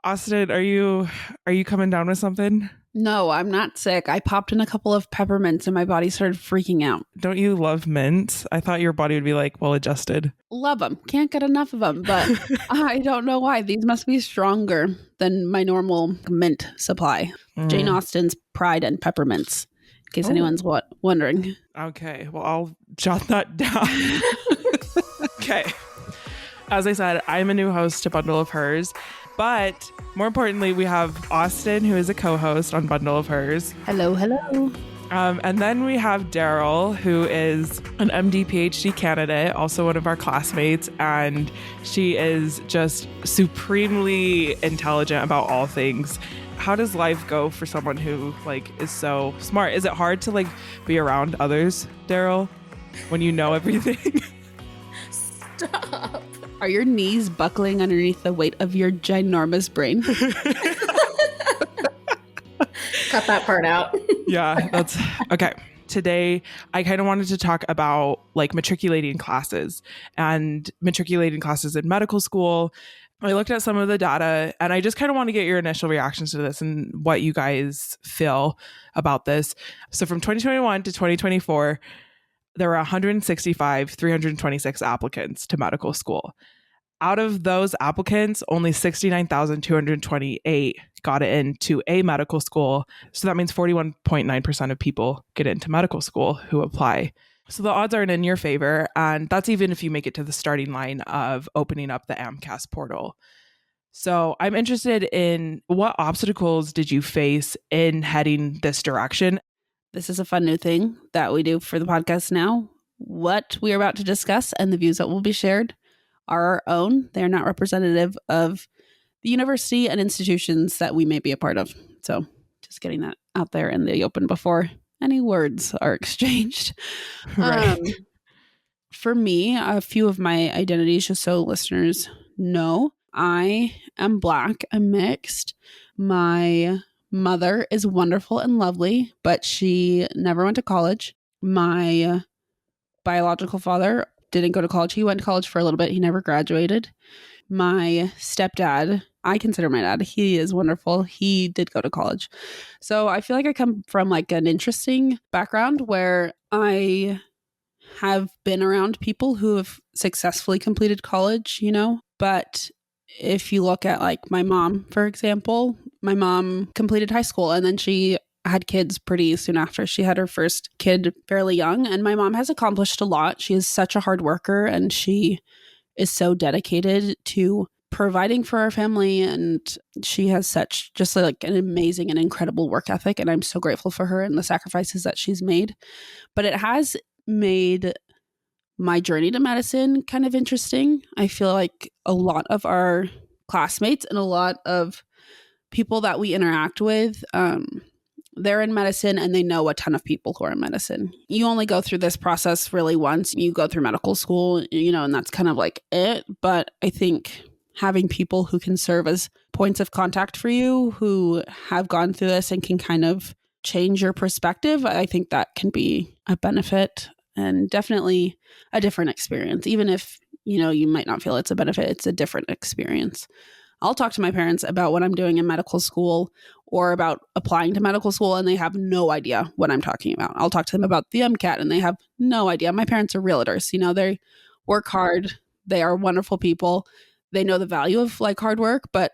Austen, are you coming down with something? No, I'm not sick. I popped in a couple of peppermints and my body started freaking out. Don't you love mint? I thought your body would be like well adjusted. Love them. Can't get enough of them, but I don't know why. These must be stronger than my normal mint supply. Jane Austen's Pride and Peppermints, in case anyone's wondering. Okay, well, I'll jot that down. Okay. As I said, I'm a new host to Bundle of Hers, but more importantly, we have Austen, who is a co-host on Bundle of Hers. Hello, hello. And then we have Daryl, who is an MD PhD candidate, also one of our classmates, and she is just supremely intelligent about all things. How does life go for someone who is so smart? Is it hard to be around others, Daryl, when you know everything? Stop. Are your knees buckling underneath the weight of your ginormous brain? Cut that part out. Yeah, that's okay. Today, I kind of wanted to talk about matriculating classes and matriculating classes in medical school. I looked at some of the data and I just kind of want to get your initial reactions to this and what you guys feel about this. So from 2021 to 2024, there were 326 applicants to medical school. Out of those applicants, only 69,228 got into a medical school. So that means 41.9% of people get into medical school who apply. So the odds aren't in your favor. And that's even if you make it to the starting line of opening up the AMCAS portal. So I'm interested in what obstacles did you face in heading this direction? This is a fun new thing that we do for the podcast now. What we are about to discuss and the views that will be shared are our own. They are not representative of the university and institutions that we may be a part of. So just getting that out there in the open before any words are exchanged. Right. For me, a few of my identities, just so listeners know, I am Black, I'm mixed. My mother is wonderful and lovely, but she never went to college. My biological father didn't go to college. He went to college for a little bit. He never graduated. My stepdad, I consider my dad, he is wonderful. He did go to college. So I feel like I come from an interesting background where I have been around people who have successfully completed college, but if you look at my mom, for example, my mom completed high school and then she had kids pretty soon after. She had her first kid fairly young, and my mom has accomplished a lot. She is such a hard worker and she is so dedicated to providing for our family, and she has such just an amazing and incredible work ethic, and I'm so grateful for her and the sacrifices that she's made. But it has made my journey to medicine kind of interesting. I feel like a lot of our classmates and a lot of people that we interact with, they're in medicine and they know a ton of people who are in medicine. You only go through this process really once. You go through medical school, and that's kind of it. But I think having people who can serve as points of contact for you who have gone through this and can kind of change your perspective, I think that can be a benefit and definitely a different experience. Even if, you might not feel it's a benefit, it's a different experience. I'll talk to my parents about what I'm doing in medical school or about applying to medical school, and they have no idea what I'm talking about. I'll talk to them about the MCAT, and they have no idea. My parents are realtors. They work hard. They are wonderful people. They know the value of hard work, but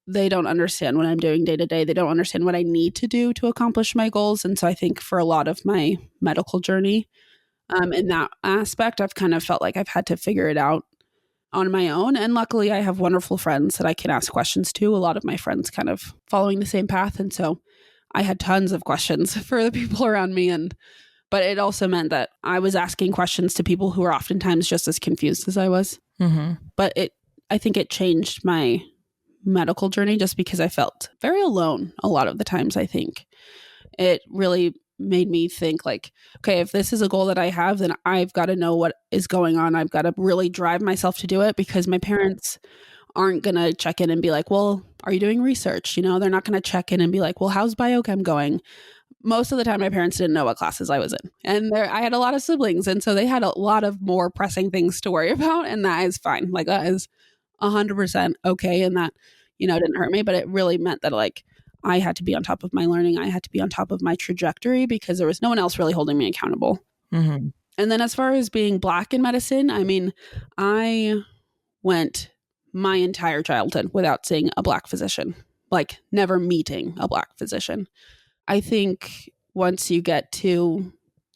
they don't understand what I'm doing day to day. They don't understand what I need to do to accomplish my goals. And so I think for a lot of my medical journey, in that aspect, I've kind of felt like I've had to figure it out on my own. And luckily, I have wonderful friends that I can ask questions to. A lot of my friends kind of following the same path. And so I had tons of questions for the people around me. But it also meant that I was asking questions to people who were oftentimes just as confused as I was. Mm-hmm. But I think it changed my medical journey just because I felt very alone a lot of the times. I think it really made me think okay, if this is a goal that I have, then I've got to know what is going on. I've got to really drive myself to do it, because my parents aren't going to check in and be like, well, are you doing research? They're not going to check in and be like, well, how's biochem going? Most of the time, my parents didn't know what classes I was in. And I had a lot of siblings. And so they had a lot of more pressing things to worry about. And that is fine. That is 100% okay. And that, it didn't hurt me, but it really meant that like I had to be on top of my learning. I had to be on top of my trajectory because there was no one else really holding me accountable. Mm-hmm. And then as far as being Black in medicine, I mean, I went my entire childhood without seeing a Black physician, like never meeting a Black physician. I think once you get to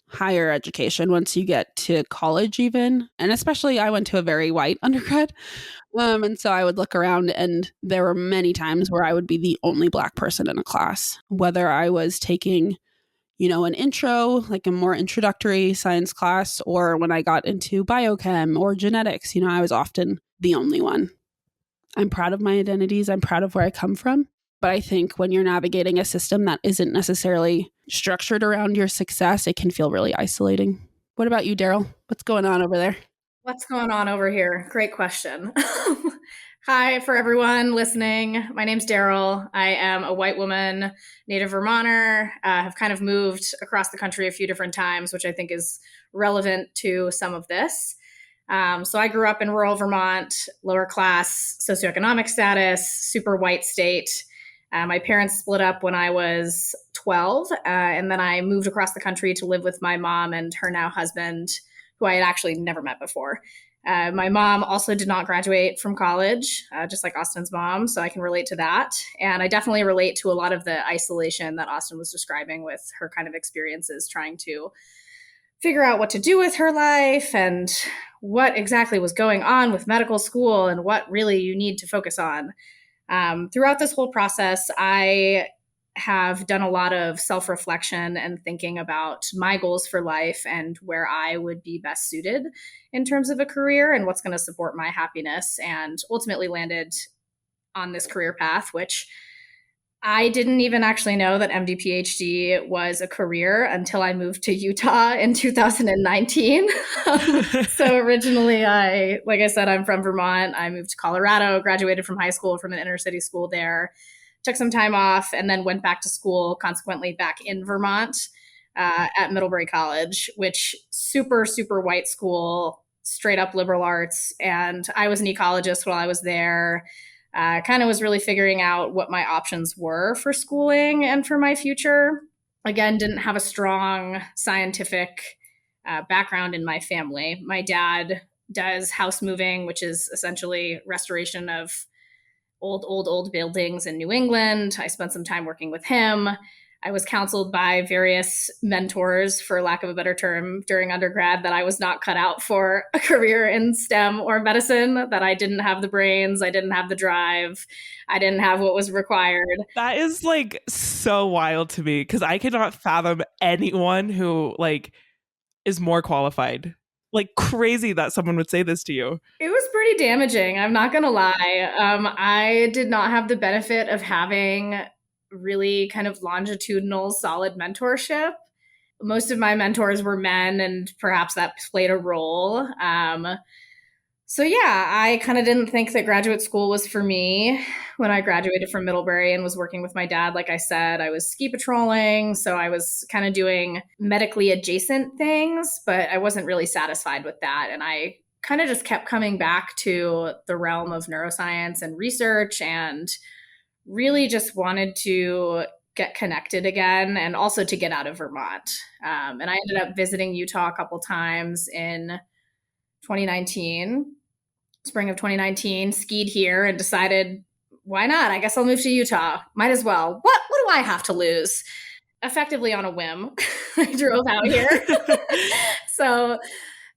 higher education, once you get to college even, and especially I went to a very white undergrad, and so I would look around and there were many times where I would be the only Black person in a class, whether I was taking an intro, like a more introductory science class, or when I got into biochem or genetics, I was often the only one. I'm proud of my identities. I'm proud of where I come from. But I think when you're navigating a system that isn't necessarily structured around your success, it can feel really isolating. What about you, Daryl? What's going on over there? What's going on over here? Great question. Hi, for everyone listening. My name's Daryl. I am a white woman, native Vermonter. Have kind of moved across the country a few different times, which I think is relevant to some of this. So I grew up in rural Vermont, lower class socioeconomic status, super white state. My parents split up when I was 12, and then I moved across the country to live with my mom and her now husband, who I had actually never met before. My mom also did not graduate from college, just like Austen's mom, so I can relate to that. And I definitely relate to a lot of the isolation that Austen was describing with her kind of experiences trying to figure out what to do with her life and what exactly was going on with medical school and what really you need to focus on. Throughout this whole process, I have done a lot of self-reflection and thinking about my goals for life and where I would be best suited in terms of a career and what's going to support my happiness, and ultimately landed on this career path, which I didn't even actually know that MD PhD was a career until I moved to Utah in 2019. So originally, like I said, I'm from Vermont. I moved to Colorado, graduated from high school from an inner city school there, took some time off, and then went back to school, consequently back in Vermont at Middlebury College, which super, super white school, straight up liberal arts. And I was an ecologist while I was there. Kind of was really figuring out what my options were for schooling and for my future. Again, didn't have a strong scientific background in my family. My dad does house moving, which is essentially restoration of old buildings in New England. I spent some time working with him. I was counseled by various mentors, for lack of a better term, during undergrad that I was not cut out for a career in STEM or medicine, that I didn't have the brains, I didn't have the drive, I didn't have what was required. That is like so wild to me because I cannot fathom anyone who like is more qualified. Like crazy that someone would say this to you. It was pretty damaging. I'm not going to lie. I did not have the benefit of having really kind of longitudinal, solid mentorship. Most of my mentors were men, and perhaps that played a role. So yeah, I kind of didn't think that graduate school was for me when I graduated from Middlebury and was working with my dad. Like I said, I was ski patrolling, so I was kind of doing medically adjacent things, but I wasn't really satisfied with that. And I kind of just kept coming back to the realm of neuroscience and research, and really just wanted to get connected again and also to get out of Vermont. And I ended up visiting Utah a couple times in 2019. Spring of 2019, skied here and decided, why not? I guess I'll move to Utah. Might as well. What do I have to lose? Effectively on a whim, I drove out here.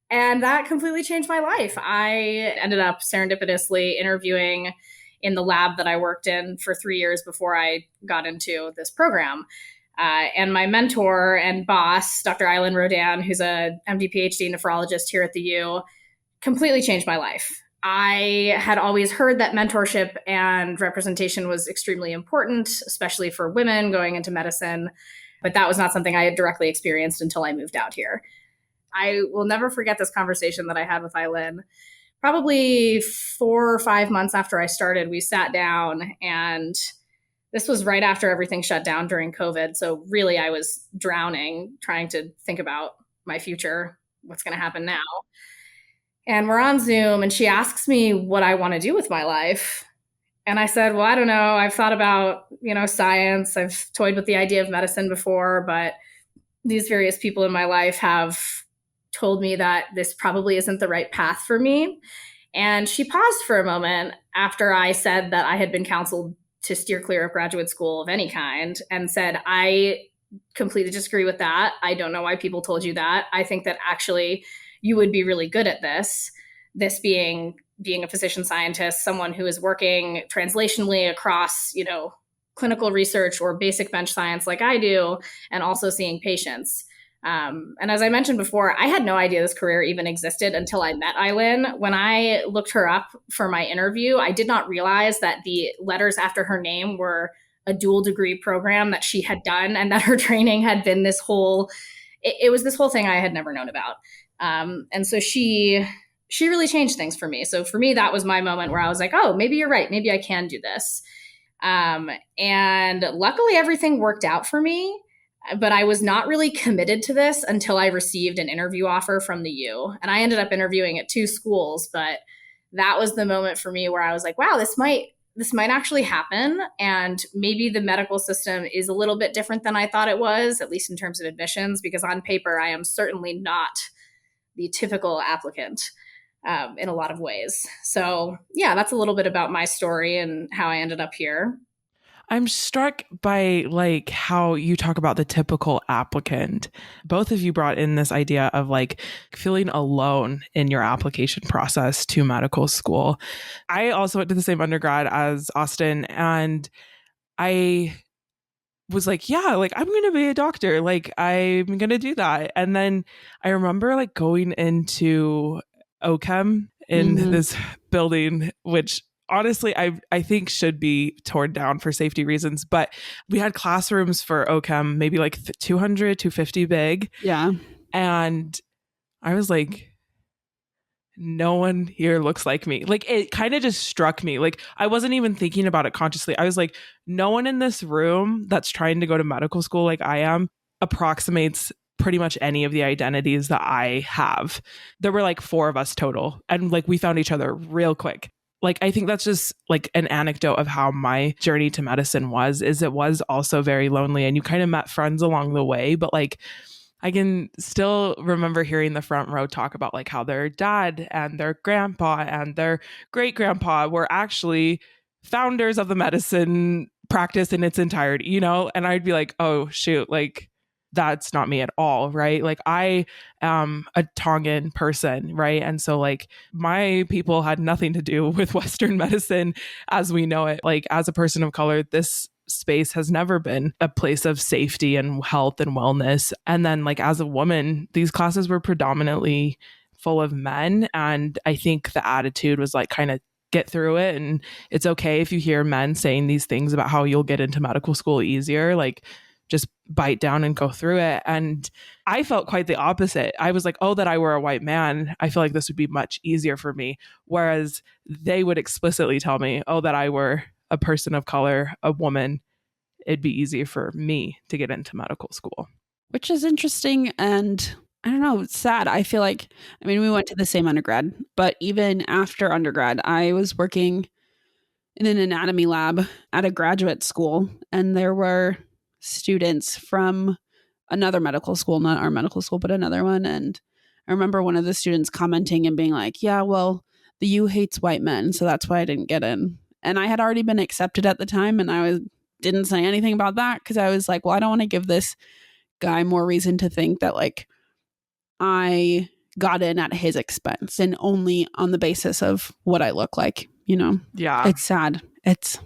And that completely changed my life. I ended up serendipitously interviewing in the lab that I worked in for 3 years before I got into this program. And my mentor and boss, Dr. Eileen Rodan, who's a MD PhD nephrologist here at the U, completely changed my life. I had always heard that mentorship and representation was extremely important, especially for women going into medicine, but that was not something I had directly experienced until I moved out here. I will never forget this conversation that I had with Eileen. Probably 4 or 5 months after I started, we sat down, and this was right after everything shut down during COVID. So really, I was drowning trying to think about my future, what's going to happen now. And we're on Zoom, and she asks me what I want to do with my life. And I said, well, I don't know. I've thought about, science. I've toyed with the idea of medicine before, but these various people in my life have told me that this probably isn't the right path for me. And she paused for a moment after I said that I had been counseled to steer clear of graduate school of any kind, and said, I completely disagree with that. I don't know why people told you that. I think that actually you would be really good at this being a physician scientist, someone who is working translationally across, clinical research or basic bench science like I do, and also seeing patients. And as I mentioned before, I had no idea this career even existed until I met Eileen. When I looked her up for my interview, I did not realize that the letters after her name were a dual degree program that she had done, and that her training had been it was this whole thing I had never known about. And so she really changed things for me. So for me, that was my moment where I was like, oh, maybe you're right. Maybe I can do this. And luckily everything worked out for me, but I was not really committed to this until I received an interview offer from the U. And I ended up interviewing at 2 schools, but that was the moment for me where I was like, wow, this might actually happen. And maybe the medical system is a little bit different than I thought it was, at least in terms of admissions, because on paper, I am certainly not the typical applicant in a lot of ways. So yeah, that's a little bit about my story and how I ended up here. I'm struck by like how you talk about the typical applicant. Both of you brought in this idea of like feeling alone in your application process to medical school. I also went to the same undergrad as Austen, and I was like, yeah, like I'm going to be a doctor. Like I'm going to do that. And then I remember like going into OChem in this building, which honestly, I think should be torn down for safety reasons. But we had classrooms for OChem, maybe like 200, 250 big. Yeah. And I was like, no one here looks like me. Like it kind of just struck me. Like I wasn't even thinking about it consciously. I was like, no one in this room that's trying to go to medical school like I am approximates pretty much any of the identities that I have. There were like 4 of us total. And like we found each other real quick. Like, I think that's just like an anecdote of how my journey to medicine is it was also very lonely, and you kind of met friends along the way. But like, I can still remember hearing the front row talk about like how their dad and their grandpa and their great grandpa were actually founders of the medicine practice in its entirety, and I'd be like, oh shoot, like that's not me at all, right? Like I am a Tongan person, right? And so like my people had nothing to do with Western medicine as we know it. Like as a person of color, this space has never been a place of safety and health and wellness. And then like as a woman, these classes were predominantly full of men. And I think the attitude was like kind of get through it. And it's okay if you hear men saying these things about how you'll get into medical school easier, like just bite down and go through it. And I felt quite the opposite. I was like, oh, that I were a white man, I feel like this would be much easier for me. Whereas they would explicitly tell me, oh, that I were a person of color, a woman, it'd be easier for me to get into medical school. Which is interesting. And I don't know, it's sad. I feel like, we went to the same undergrad, but even after undergrad, I was working in an anatomy lab at a graduate school, and there were students from another medical school, not our medical school, but another one. And I remember one of the students commenting and being like, yeah, well, the U hates white men, so that's why I didn't get in. And I had already been accepted at the time, and didn't say anything about that because I was like, well, I don't want to give this guy more reason to think that like I got in at his expense and only on the basis of what I look like, Yeah. It's sad. It's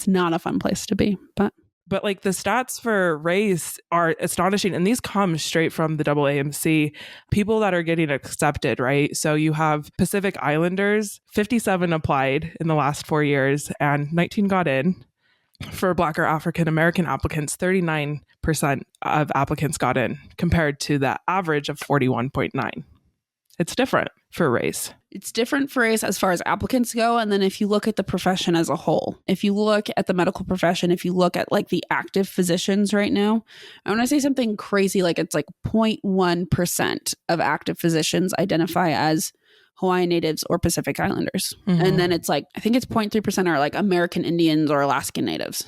not a fun place to be, But like the stats for race are astonishing. And these come straight from the AAMC. People that are getting accepted, right? So you have Pacific Islanders, 57 applied in the last 4 years and 19 got in. For Black or African American applicants, 39% of applicants got in compared to the average of 41.9. It's different for race. It's different for race as far as applicants go. And then if you look at the profession as a whole, if you look at the medical profession, if you look at like the active physicians right now, I want to say something crazy, like it's like 0.1% of active physicians identify as Hawaiian natives or Pacific Islanders. Mhm. And then it's like, I think it's 0.3% are like American Indians or Alaskan natives.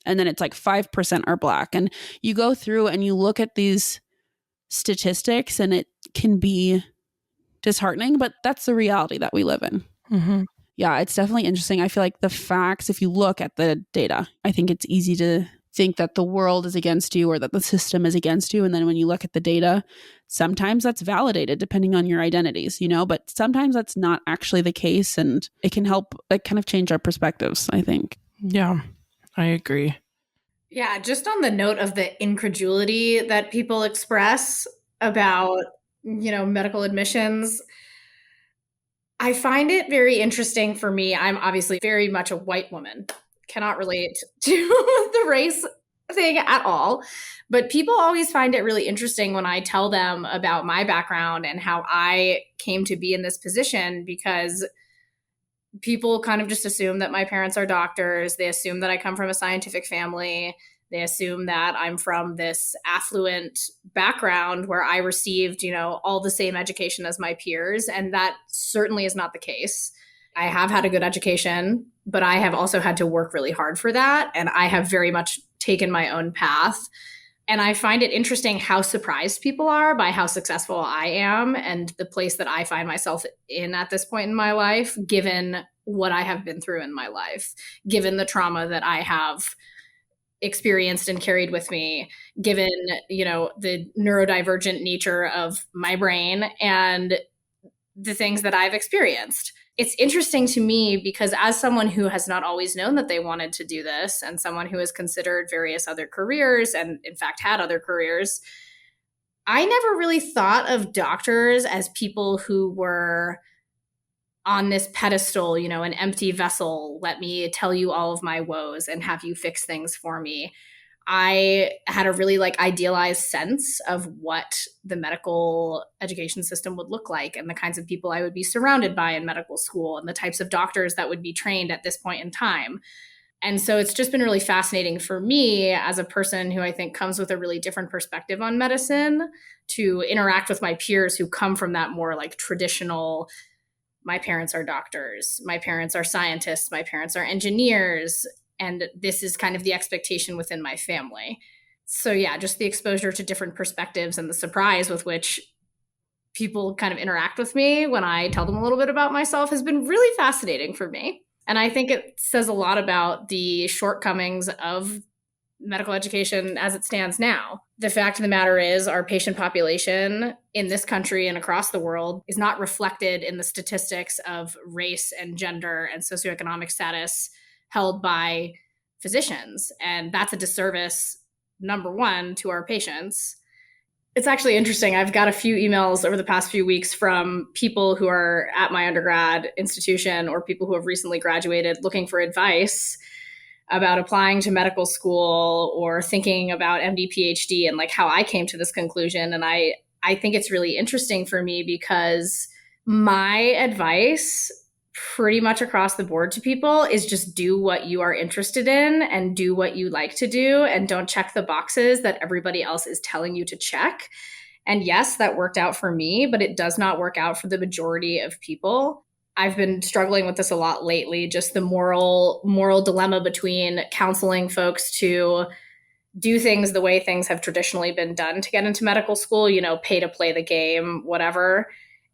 And then it's like 5% are Black. And you go through and you look at these statistics and it can be disheartening, but that's the reality that we live in. Mhm. Yeah, it's definitely interesting. I feel like the facts, if you look at the data, I think it's easy to think that the world is against you or that the system is against you. And then when you look at the data, sometimes that's validated depending on your identities, but sometimes that's not actually the case. And it can help like kind of change our perspectives, I think. Yeah, I agree. Yeah, just on the note of the incredulity that people express about, medical admissions, I find it very interesting for me. I'm obviously very much a white woman, cannot relate to the race thing at all. But people always find it really interesting when I tell them about my background and how I came to be in this position, because people kind of just assume that my parents are doctors. They assume that I come from a scientific family. They assume that I'm from this affluent background where I received, all the same education as my peers. And that certainly is not the case. I have had a good education, but I have also had to work really hard for that. And I have very much taken my own path. And I find it interesting how surprised people are by how successful I am and the place that I find myself in at this point in my life, given what I have been through in my life, given the trauma that I have experienced and carried with me, given, the neurodivergent nature of my brain and the things that I've experienced. It's interesting to me because as someone who has not always known that they wanted to do this and someone who has considered various other careers and in fact had other careers, I never really thought of doctors as people who were on this pedestal, an empty vessel. Let me tell you all of my woes and have you fix things for me. I had a really idealized sense of what the medical education system would look like and the kinds of people I would be surrounded by in medical school and the types of doctors that would be trained at this point in time. And so it's just been really fascinating for me as a person who I think comes with a really different perspective on medicine to interact with my peers who come from that more traditional, my parents are doctors, my parents are scientists, my parents are engineers, and this is kind of the expectation within my family. So yeah, just the exposure to different perspectives and the surprise with which people kind of interact with me when I tell them a little bit about myself has been really fascinating for me. And I think it says a lot about the shortcomings of medical education as it stands now. The fact of the matter is our patient population in this country and across the world is not reflected in the statistics of race and gender and socioeconomic status held by physicians. And that's a disservice, number one, to our patients. It's actually interesting. I've got a few emails over the past few weeks from people who are at my undergrad institution or people who have recently graduated looking for advice about applying to medical school or thinking about MD, PhD, and how I came to this conclusion. And I think it's really interesting for me because my advice pretty much across the board to people is just do what you are interested in and do what you like to do and don't check the boxes that everybody else is telling you to check. And yes, that worked out for me, but it does not work out for the majority of people. I've been struggling with this a lot lately, just the moral dilemma between counseling folks to do things the way things have traditionally been done to get into medical school, pay to play the game, whatever,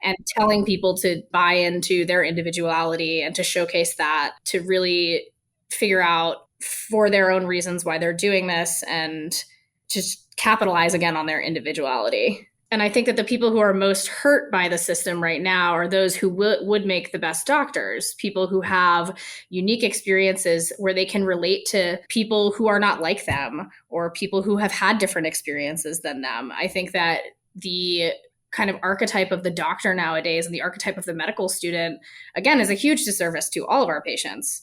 and telling people to buy into their individuality and to showcase that, to really figure out for their own reasons why they're doing this and just capitalize again on their individuality. And I think that the people who are most hurt by the system right now are those who would make the best doctors, people who have unique experiences where they can relate to people who are not like them or people who have had different experiences than them. I think that the kind of archetype of the doctor nowadays and the archetype of the medical student, again, is a huge disservice to all of our patients.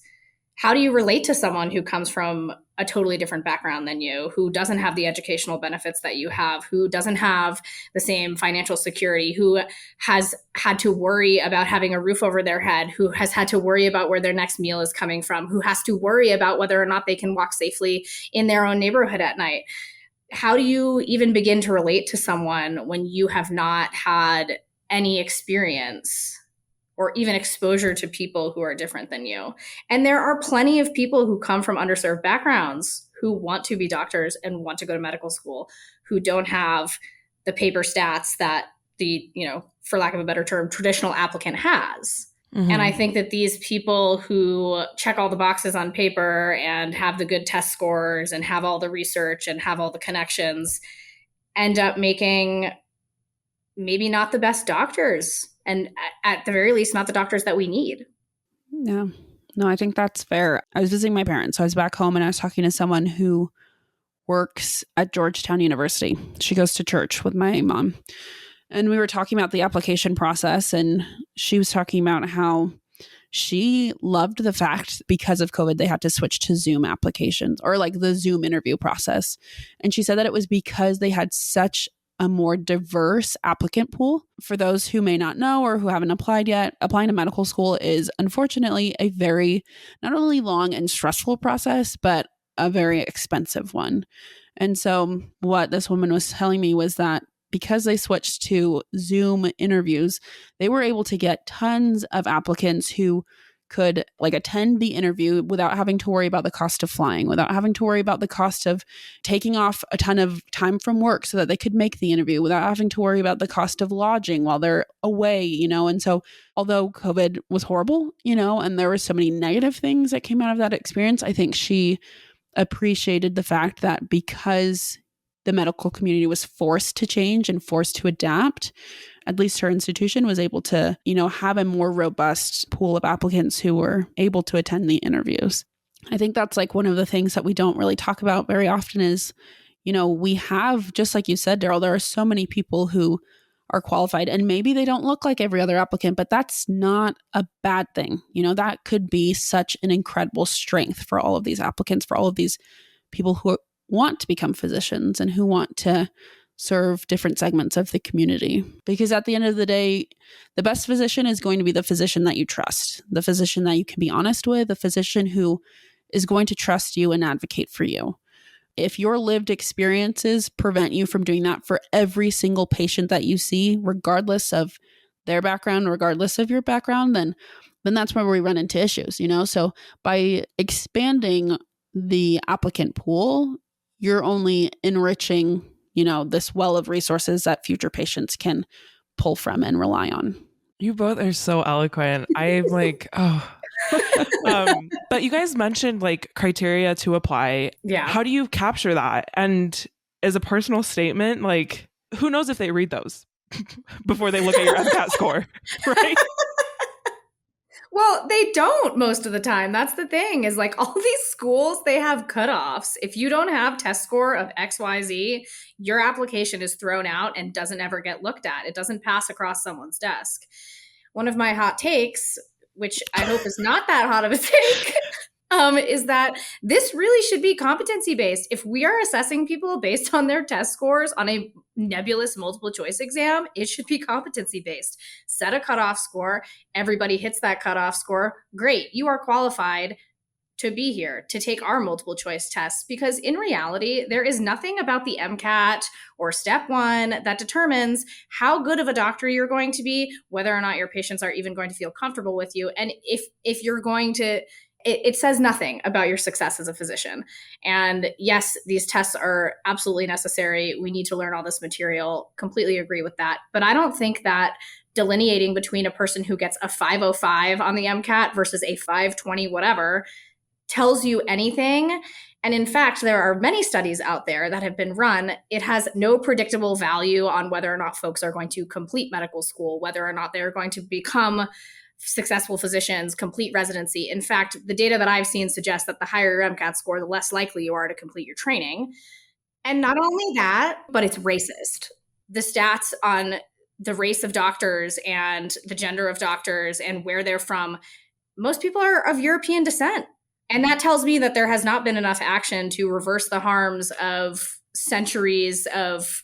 How do you relate to someone who comes from a totally different background than you, who doesn't have the educational benefits that you have, who doesn't have the same financial security, who has had to worry about having a roof over their head, who has had to worry about where their next meal is coming from, who has to worry about whether or not they can walk safely in their own neighborhood at night? How do you even begin to relate to someone when you have not had any experience or even exposure to people who are different than you. And there are plenty of people who come from underserved backgrounds who want to be doctors and want to go to medical school, who don't have the paper stats that the, for lack of a better term, traditional applicant has. Mm-hmm. And I think that these people who check all the boxes on paper and have the good test scores and have all the research and have all the connections end up making maybe not the best doctors, and at the very least, not the doctors that we need. Yeah. No, I think that's fair. I was visiting my parents. So I was back home and I was talking to someone who works at Georgetown University. She goes to church with my mom. And we were talking about the application process, and she was talking about how she loved the fact because of COVID, they had to switch to Zoom applications, or like the Zoom interview process. And she said that it was because they had such a more diverse applicant pool. For those who may not know or who haven't applied yet, applying to medical school is unfortunately a very not only long and stressful process, but a very expensive one. And so what this woman was telling me was that because they switched to Zoom interviews, they were able to get tons of applicants who could attend the interview without having to worry about the cost of flying, without having to worry about the cost of taking off a ton of time from work so that they could make the interview, without having to worry about the cost of lodging while they're away, And so although COVID was horrible, and there were so many negative things that came out of that experience, I think she appreciated the fact that because the medical community was forced to change and forced to adapt, at least her institution was able to, have a more robust pool of applicants who were able to attend the interviews. I think that's one of the things that we don't really talk about very often is, we have, just like you said, Daryl, there are so many people who are qualified and maybe they don't look like every other applicant, but that's not a bad thing. That could be such an incredible strength for all of these applicants, for all of these people who want to become physicians and who want to serve different segments of the community. Because at the end of the day, the best physician is going to be the physician that you trust, the physician that you can be honest with, the physician who is going to trust you and advocate for you. If your lived experiences prevent you from doing that for every single patient that you see, regardless of their background, regardless of your background, then that's where we run into issues, So by expanding the applicant pool, you're only enriching, this well of resources that future patients can pull from and rely on. You both are so eloquent. I'm but you guys mentioned criteria to apply. Yeah. How do you capture that? And as a personal statement, who knows if they read those before they look at your MCAT score, right? Well, they don't most of the time. That's the thing is all these schools, they have cutoffs. If you don't have test score of XYZ, your application is thrown out and doesn't ever get looked at. It doesn't pass across someone's desk. One of my hot takes, which I hope is not that hot of a take, is that this really should be competency-based. If we are assessing people based on their test scores on a nebulous multiple choice exam, it should be competency-based. Set a cutoff score. Everybody hits that cutoff score. Great. You are qualified to be here, to take our multiple choice tests, because in reality, there is nothing about the MCAT or step one that determines how good of a doctor you're going to be, whether or not your patients are even going to feel comfortable with you. And if you're going to, it says nothing about your success as a physician. And yes, these tests are absolutely necessary. We need to learn all this material. Completely agree with that. But I don't think that delineating between a person who gets a 505 on the MCAT versus a 520 whatever tells you anything. And in fact, there are many studies out there that have been run. It has no predictable value on whether or not folks are going to complete medical school, whether or not they're going to become successful physicians, complete residency. In fact, the data that I've seen suggests that the higher your MCAT score, the less likely you are to complete your training. And not only that, but it's racist. The stats on the race of doctors and the gender of doctors and where they're from, most people are of European descent. And that tells me that there has not been enough action to reverse the harms of centuries of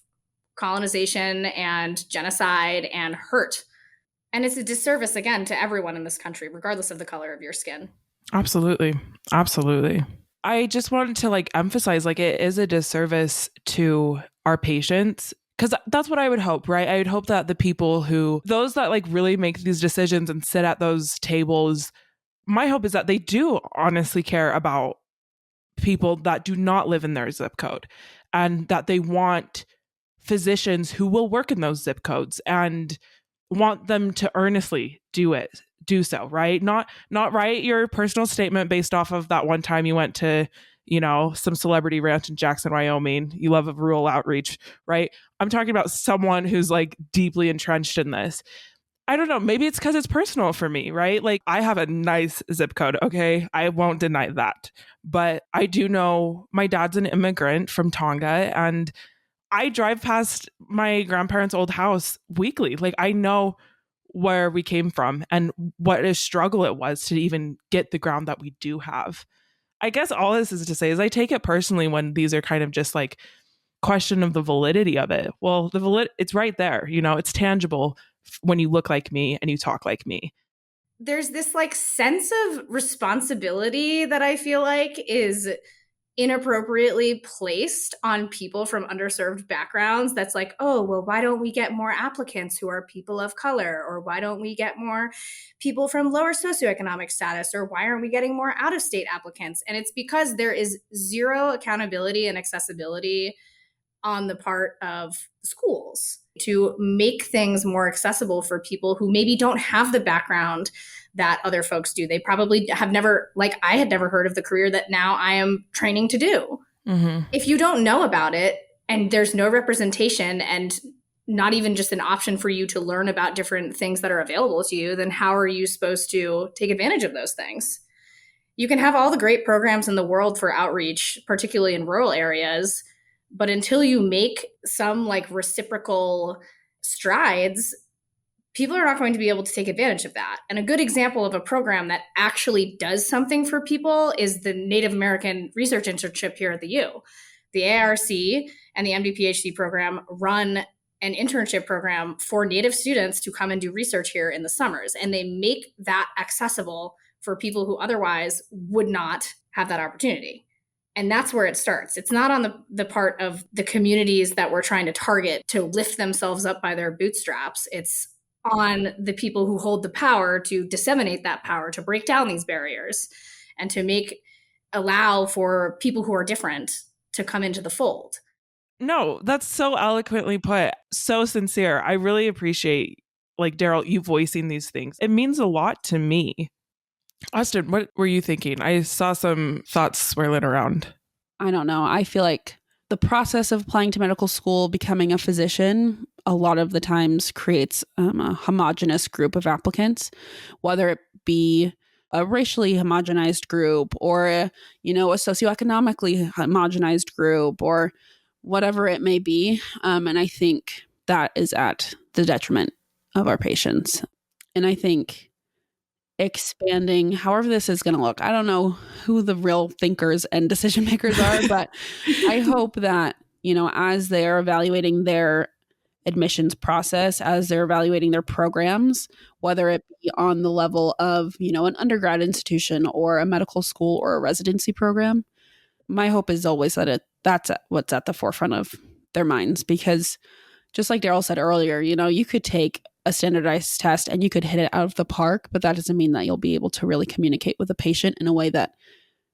colonization and genocide and hurt. And it's a disservice, again, to everyone in this country, regardless of the color of your skin. Absolutely. Absolutely. I just wanted to emphasize, it is a disservice to our patients Because that's what I would hope, right? I would hope that those that like really make these decisions and sit at those tables, my hope is that they do honestly care about people that do not live in their zip code, and that they want physicians who will work in those zip codes and want them to earnestly do so, right? Not write your personal statement based off of that one time you went to, some celebrity ranch in Jackson, Wyoming. You love a rural outreach, right? I'm talking about someone who's like deeply entrenched in this. I don't know. Maybe it's because it's personal for me, right? Like I have a nice zip code. Okay. I won't deny that. But I do know my dad's an immigrant from Tonga, and I drive past my grandparents' old house weekly. Like I know where we came from and what a struggle it was to even get the ground that we do have. I guess all this is to say is I take it personally when these are kind of just like question of the validity of it. Well, it's right there, it's tangible when you look like me and you talk like me. There's this like sense of responsibility that I feel like is inappropriately placed on people from underserved backgrounds. That's like, oh, well, why don't we get more applicants who are people of color? Or why don't we get more people from lower socioeconomic status? Or why aren't we getting more out-of-state applicants? And it's because there is zero accountability and accessibility on the part of schools to make things more accessible for people who maybe don't have the background that other folks do. They probably have never, like I had never heard of the career that now I am training to do. Mm-hmm. If you don't know about it and there's no representation and not even just an option for you to learn about different things that are available to you, then how are you supposed to take advantage of those things? You can have all the great programs in the world for outreach, particularly in rural areas, but until you make some like reciprocal strides, people are not going to be able to take advantage of that. And a good example of a program that actually does something for people is the Native American Research Internship here at the U. The ARC and the MD-PhD program run an internship program for Native students to come and do research here in the summers. And they make that accessible for people who otherwise would not have that opportunity. And that's where it starts. It's not on the part of the communities that we're trying to target to lift themselves up by their bootstraps. It's on the people who hold the power to disseminate that power, to break down these barriers, and to allow for people who are different to come into the fold. No, that's so eloquently put. So sincere. I really appreciate, like, Daryl, you voicing these things. It means a lot to me. Austen, what were you thinking? I saw some thoughts swirling around. I don't know. I feel like the process of applying to medical school, becoming a physician, a lot of the times creates a homogenous group of applicants, whether it be a racially homogenized group or a socioeconomically homogenized group or whatever it may be. And I think that is at the detriment of our patients. And I think expanding, however this is going to look, I don't know who the real thinkers and decision makers are, but I hope that, as they're evaluating their admissions process, as they're evaluating their programs, whether it be on the level of, an undergrad institution or a medical school or a residency program, my hope is always that that's what's at the forefront of their minds. Because just like Daryl said earlier, you could take a standardized test and you could hit it out of the park, but that doesn't mean that you'll be able to really communicate with the patient in a way that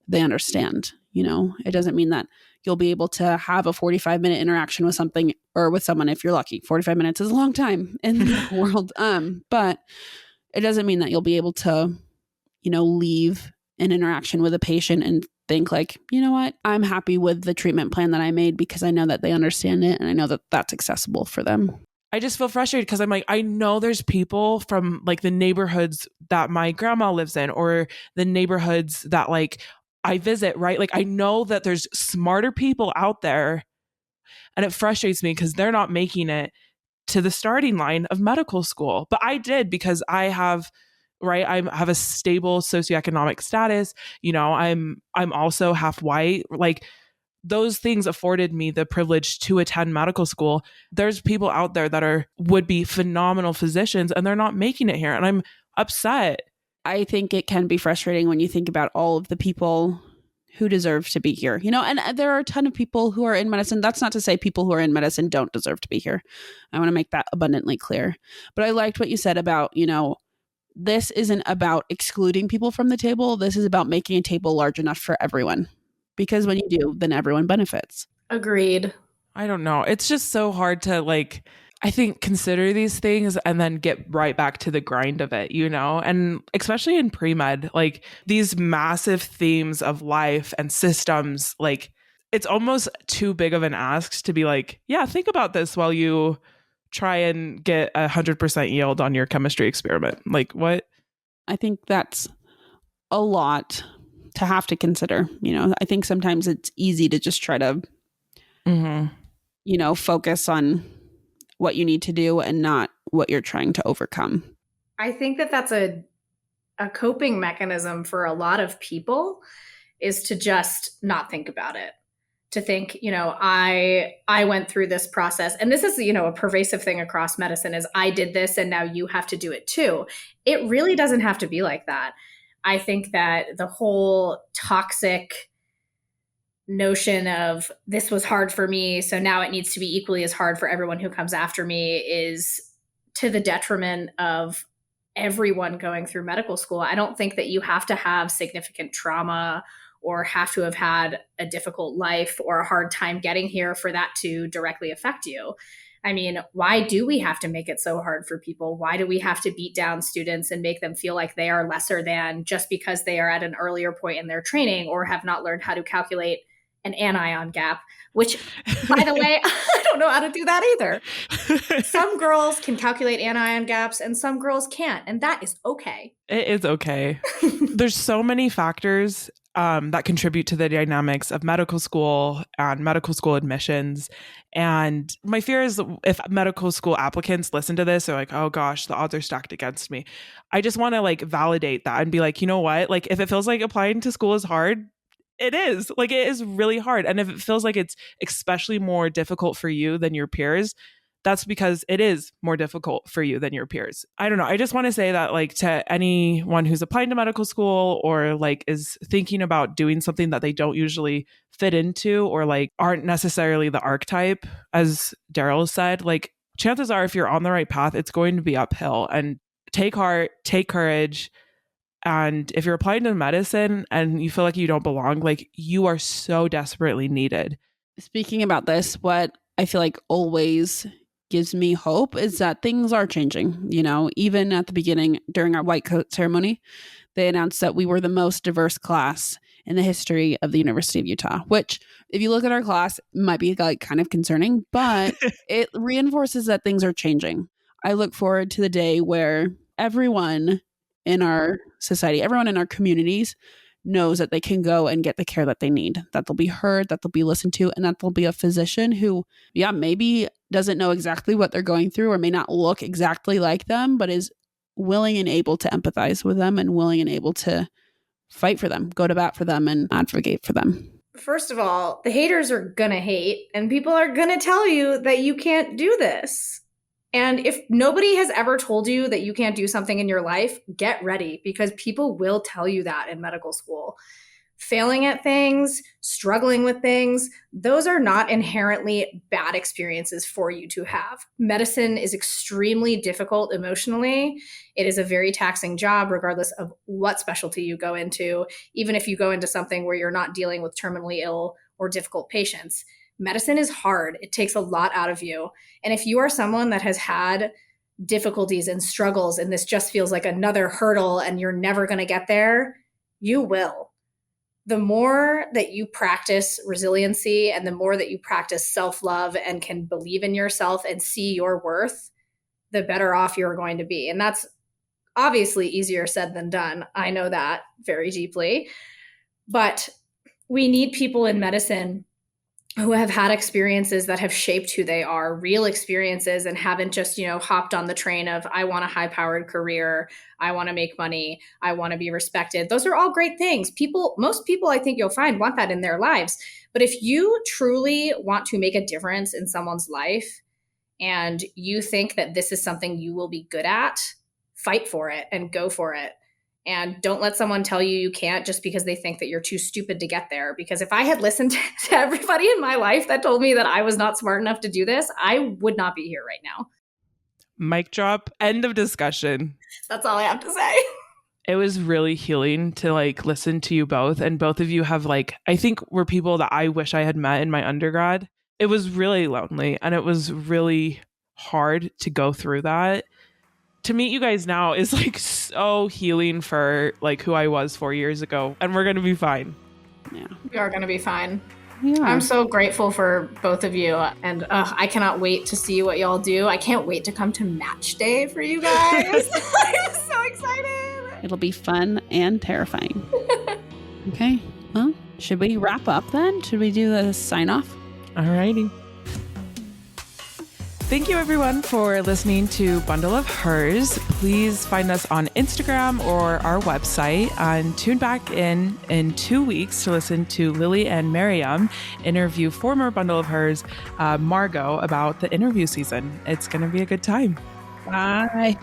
they understand. It doesn't mean that you'll be able to have a 45-minute interaction with something or with someone if you're lucky. 45 minutes is a long time in the world. But it doesn't mean that you'll be able to, leave an interaction with a patient and think like, you know what, I'm happy with the treatment plan that I made because I know that they understand it and I know that that's accessible for them. I just feel frustrated because I'm like, I know there's people from like the neighborhoods that my grandma lives in or the neighborhoods that like I visit, right? Like I know that there's smarter people out there, and it frustrates me because they're not making it to the starting line of medical school. But I did because I have a stable socioeconomic status. I'm also half white. Like those things afforded me the privilege to attend medical school. There's people out there that would be phenomenal physicians and they're not making it here. And I'm upset. I think it can be frustrating when you think about all of the people who deserve to be here, and there are a ton of people who are in medicine. That's not to say people who are in medicine don't deserve to be here. I want to make that abundantly clear. But I liked what you said about, this isn't about excluding people from the table. This is about making a table large enough for everyone. Because when you do, then everyone benefits. Agreed. I don't know. It's just so hard to I think consider these things and then get right back to the grind of it, and especially in pre-med, these massive themes of life and systems, it's almost too big of an ask to be yeah, think about this while you try and get 100% yield on your chemistry experiment. What? I think that's a lot to have to consider. I think sometimes it's easy to just try to, focus on what you need to do and not what you're trying to overcome. I think that that's a coping mechanism for a lot of people, is to just not think about it. To think, I went through this process, and this is, a pervasive thing across medicine, is I did this and now you have to do it too. It really doesn't have to be like that. I think that the whole toxic notion of this was hard for me, so now it needs to be equally as hard for everyone who comes after me, is to the detriment of everyone going through medical school. I don't think that you have to have significant trauma or have to have had a difficult life or a hard time getting here for that to directly affect you. I mean, why do we have to make it so hard for people? Why do we have to beat down students and make them feel like they are lesser than just because they are at an earlier point in their training or have not learned how to calculate an anion gap, which, by the way, I don't know how to do that either. Some girls can calculate anion gaps and some girls can't, and that is okay. It is okay. There's so many factors that contribute to the dynamics of medical school and medical school admissions. And my fear is if medical school applicants listen to this, they're like, oh gosh, the odds are stacked against me. I just want to validate that and be like, you know what? If it feels like applying to school is hard, it is. It is really hard. And if it feels like it's especially more difficult for you than your peers, that's because it is more difficult for you than your peers. I don't know. I just want to say that to anyone who's applying to medical school or is thinking about doing something that they don't usually fit into or aren't necessarily the archetype, as Daryl said, chances are if you're on the right path, it's going to be uphill. And take heart, take courage. And if you're applying to medicine and you feel like you don't belong, you are so desperately needed. Speaking about this, what I feel like always gives me hope is that things are changing. Even at the beginning during our white coat ceremony, they announced that we were the most diverse class in the history of the University of Utah, which if you look at our class, might be kind of concerning, but it reinforces that things are changing. I look forward to the day where everyone in our society, everyone in our communities knows that they can go and get the care that they need, that they'll be heard, that they'll be listened to, and that there'll be a physician who, maybe doesn't know exactly what they're going through or may not look exactly like them, but is willing and able to empathize with them and willing and able to fight for them, go to bat for them, and advocate for them. First of all, the haters are going to hate, and people are going to tell you that you can't do this. And if nobody has ever told you that you can't do something in your life, get ready, because people will tell you that in medical school. Failing at things, struggling with things, those are not inherently bad experiences for you to have. Medicine is extremely difficult emotionally. It is a very taxing job, regardless of what specialty you go into, even if you go into something where you're not dealing with terminally ill or difficult patients. Medicine is hard. It takes a lot out of you. And if you are someone that has had difficulties and struggles, and this just feels like another hurdle and you're never going to get there, you will. The more that you practice resiliency and the more that you practice self-love and can believe in yourself and see your worth, the better off you're going to be. And that's obviously easier said than done. I know that very deeply. But we need people in medicine who have had experiences that have shaped who they are, real experiences, and haven't just, hopped on the train of, I want a high-powered career, I want to make money, I want to be respected. Those are all great things. Most people I think you'll find want that in their lives. But if you truly want to make a difference in someone's life and you think that this is something you will be good at, fight for it and go for it. And don't let someone tell you you can't just because they think that you're too stupid to get there. Because if I had listened to everybody in my life that told me that I was not smart enough to do this, I would not be here right now. Mic drop. End of discussion. That's all I have to say. It was really healing to like listen to you both. And both of you have like, I think were people that I wish I had met in my undergrad. It was really lonely and it was really hard to go through that. To meet you guys now is like so healing for like who I was 4 years ago. And we're going to be fine. Yeah. We are going to be fine. Yeah. I'm so grateful for both of you. And I cannot wait to see what y'all do. I can't wait to come to match day for you guys. I'm so excited. It'll be fun and terrifying. Okay. Well, should we wrap up then? Should we do the sign off? Alrighty. Thank you everyone for listening to Bundle of Hers. Please find us on Instagram or our website and tune back in 2 weeks to listen to Lily and Miriam interview former Bundle of Hers, Margot, about the interview season. It's going to be a good time. Bye.